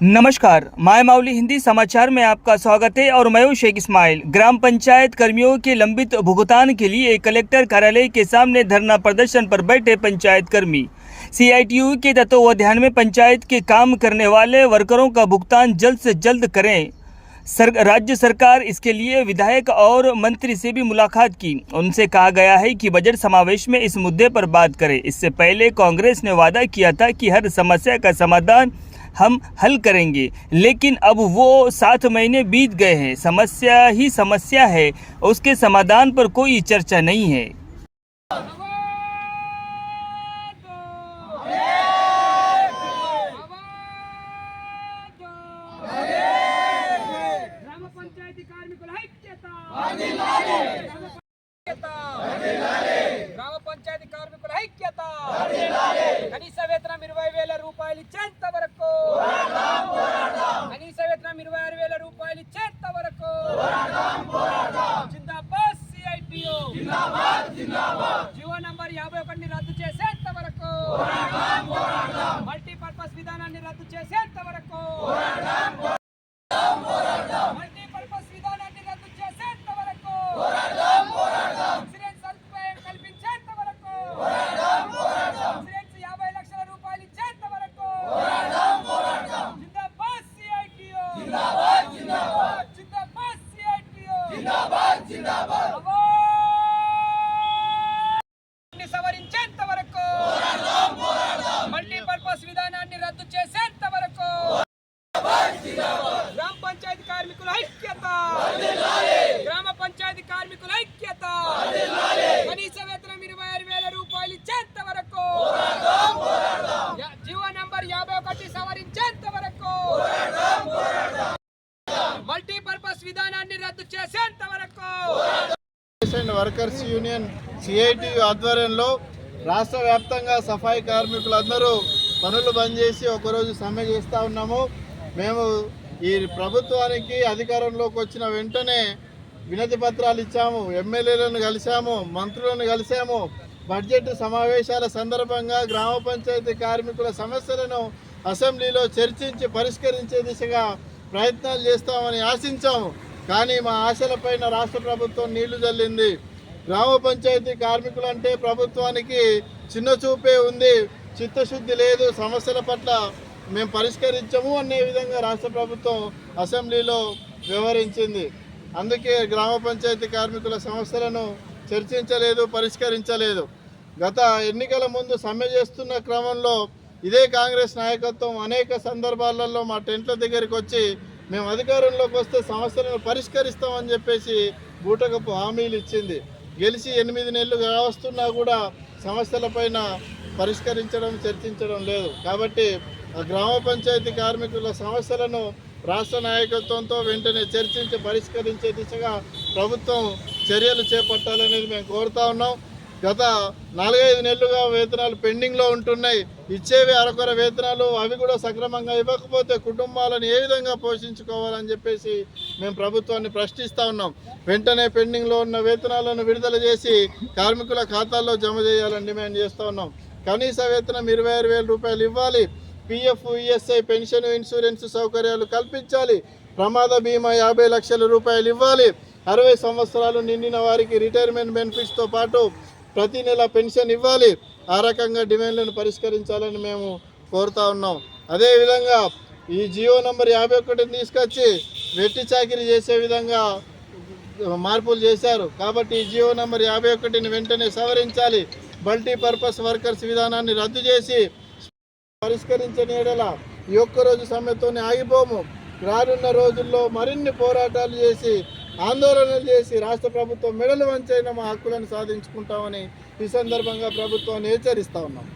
नमस्कार, माय मावली हिंदी समाचार में आपका स्वागत है और मैं हूं शेख इस्माइल। ग्राम पंचायत कर्मियों के लंबित भुगतान के लिए कलेक्टर कार्यालय के सामने धरना प्रदर्शन पर बैठे पंचायत कर्मी। सीआईटीयू के तत्वावधान में पंचायत के काम करने वाले वर्करों का भुगतान जल्द से जल्द करें। राज्य सरकार इसके लिए विधायक और मंत्री से भी मुलाकात की। उनसे कहा गया है कि बजट समावेश में इस मुद्दे पर बात करें। इससे पहले कांग्रेस ने वादा किया था कि हर समस्या का समाधान हम हल करेंगे, लेकिन अब वो 7 महीने बीत गए हैं। समस्या ही समस्या है, उसके समाधान पर कोई चर्चा नहीं है। గ్రామ పంచాయతీ కార్మికుల ఐక్యత కనీస వేతనం 20,000 రూపాయలు ఇచ్చేంత వరకు కనీస వేతనం 26,000 రూపాయలు ఇచ్చేంత వరకు జిందాబాద్ సిఐటియు జీవో నంబర్ 51 రద్దు చేసేంత వరకు మల్టీపర్పస్ విధానాన్ని రద్దు చేసేంత వరకు సవరించేంత వరకు మల్టీపర్పస్ విధానాన్ని రద్దు చేసేంత వరకు గ్రామ పంచాయతీ కార్మికుల ఐక్యత గ్రామ పంచాయతీ కార్మికుల ఐక్యత కనీస వేతనం 26,000 రూపాయలు ఇచ్చేంత వరకు జీవో నంబర్ 51 సవరించేంత వరకు మల్టీపర్పస్ విధానాన్ని రద్దు చేసేంత వరకు వర్కర్స్ యూనియన్ సిఐటియు ఆధ్వర్యంలో రాష్ట్ర వ్యాప్తంగా సఫాయి కార్మికులందరూ పనులు బంద్ చేసి ఒకరోజు సమ్మె చేస్తూ ఉన్నాము. మేము ఈ ప్రభుత్వానికి అధికారంలోకి వచ్చిన వెంటనే వినతి పత్రాలు ఇచ్చాము, ఎమ్మెల్యేలను కలిసాము, మంత్రులను కలిసాము. బడ్జెట్ సమావేశాల సందర్భంగా గ్రామ పంచాయతీ కార్మికుల సమస్యలను అసెంబ్లీలో చర్చించి పరిష్కరించే దిశగా ప్రయత్నాలు చేస్తామని ఆశించాము. కానీ మా ఆశలపైన రాష్ట్ర ప్రభుత్వం నీళ్లు జల్లింది. గ్రామ పంచాయతీ కార్మికులంటే ప్రభుత్వానికి చిన్న చూపే ఉంది, చిత్తశుద్ధి లేదు, సమస్యల పట్ల మేము పరిష్కరించము అనే విధంగా రాష్ట్ర ప్రభుత్వం అసెంబ్లీలో వ్యవహరించింది. అందుకే గ్రామ పంచాయతీ కార్మికుల సమస్యలను చర్చించలేదు, పరిష్కరించలేదు. గత ఎన్నికల ముందు సమ్మె చేస్తున్న క్రమంలో ఇదే కాంగ్రెస్ నాయకత్వం అనేక సందర్భాలలో మా టెంట్ల దగ్గరికి వచ్చి మేము అధికారంలోకి వస్తే సమస్యలను పరిష్కరిస్తామని చెప్పేసి బూటకపు హామీలు ఇచ్చింది. గెలిచి 8 నెలలు వస్తున్నా కూడా సమస్యలపైన పరిష్కరించడం, చర్చించడం లేదు. కాబట్టి గ్రామ పంచాయతీ కార్మికుల సమస్యలను రాష్ట్ర నాయకత్వంతో వెంటనే చర్చించి పరిష్కరించే దిశగా ప్రభుత్వం చర్యలు చేపట్టాలనేది మేము కోరుతా ఉన్నాం. గత 4-5 నెలలుగా వేతనాలు పెండింగ్లో ఉంటున్నాయి. ఇచ్చేవి అరకొర వేతనాలు, అవి కూడా సక్రమంగా ఇవ్వకపోతే కుటుంబాలను ఏ విధంగా పోషించుకోవాలని చెప్పేసి మేము ప్రభుత్వాన్ని ప్రశ్నిస్తూ ఉన్నాం. వెంటనే పెండింగ్లో ఉన్న వేతనాలను విడుదల చేసి కార్మికుల ఖాతాల్లో జమ చేయాలని డిమాండ్ చేస్తూ ఉన్నాం. కనీస వేతనం 26,000 రూపాయలు ఇవ్వాలి. పిఎఫ్, ఈఎస్ఐ, పెన్షన్, ఇన్సూరెన్స్ సౌకర్యాలు కల్పించాలి. ప్రమాద బీమా 50 లక్షల రూపాయలు ఇవ్వాలి. 60 సంవత్సరాలు నిండిన వారికి రిటైర్మెంట్ బెనిఫిట్స్తో పాటు ప్రతి నెల పెన్షన్ ఇవ్వాలి. ఆ రకంగా డిమాండ్లను పరిష్కరించాలని మేము కోరుతా ఉన్నాం. అదేవిధంగా ఈ జియో నంబర్ 51 తీసుకొచ్చి వెట్టి చాకిరీ చేసే విధంగా మార్పులు చేశారు. కాబట్టి ఈ జియో నంబర్ 51ని వెంటనే సవరించాలి. మల్టీపర్పస్ వర్కర్స్ విధానాన్ని రద్దు చేసి పరిష్కరించని ఎడల ఈ ఒక్కరోజు సమ్మెతోనే ఆగిపోము. రానున్న రోజుల్లో మరిన్ని పోరాటాలు చేసి, ఆందోళనలు చేసి రాష్ట్ర ప్రభుత్వం మెడలు వంచైన మా హక్కులను సాధించుకుంటామని ఈ సందర్భంగా ప్రభుత్వాన్ని హెచ్చరిస్తా ఉన్నాం.